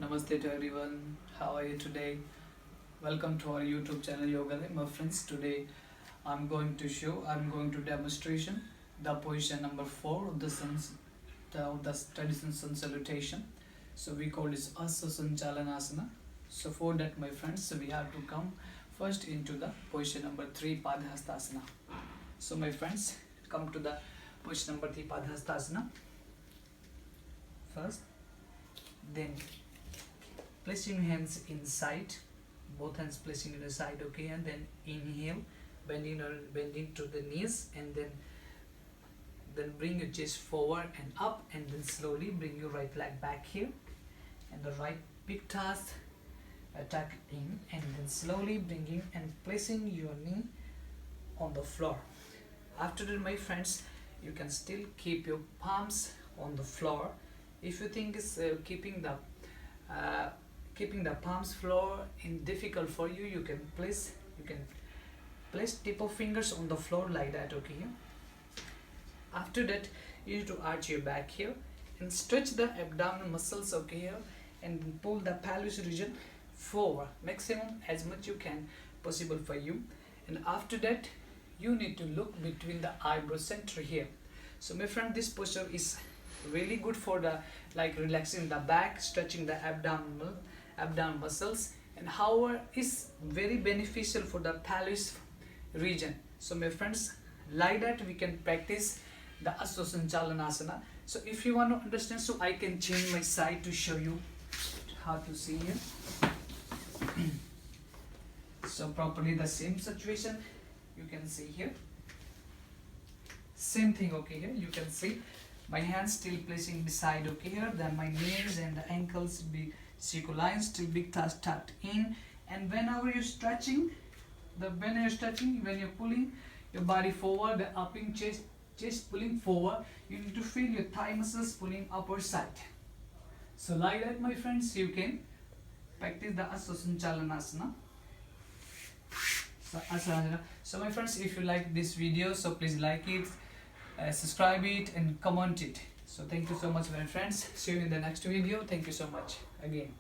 Namaste to everyone. How are you today? Welcome to our YouTube channel Yoga Day. My friends, today I'm going to demonstration the position number 4 of the traditional sun salutation. So we call this Sanchalanasana. So for that, my friends, we have to come first into the position number 3 Padhastasana. So my friends, come to the position number 3 Padhastasana first. Then placing your hands inside, both hands placing in the side, okay, and then inhale, bending to the knees, and then bring your chest forward and up, and then slowly bring your right leg back here, and the right big toes attack in, and then slowly bringing and placing your knee on the floor. After that, my friends, you can still keep your palms on the floor. If you think it's keeping the palms floor in difficult for you, you can place tip of fingers on the floor like that, okay. After that, you need to arch your back here and stretch the abdominal muscles, okay, here, and pull the pelvis region forward maximum as much you can possible for you. And after that, you need to look between the eyebrow center here. So my friend, this posture is really good for the relaxing the back, stretching the abdominal muscles, and however is very beneficial for the pelvis region. So my friends, like that we can practice the Ashwa Sanchalanasana. So if you want to understand, so I can change my side to show you how to see here. So properly the same situation you can see here. Same thing, okay, here you can see my hands still placing beside, okay, here, then my knees and the ankles be circulating, still big toes tucked in, and whenever you're stretching, when you're pulling your body forward, the upping chest pulling forward, you need to feel your thigh muscles pulling upward side. So like that, my friends, you can practice the Ashwa Sanchalanasana. So my friends, if you like this video, so please like it, subscribe it, and comment it. So thank you so much, my friends. See you in the next video. Thank you so much again.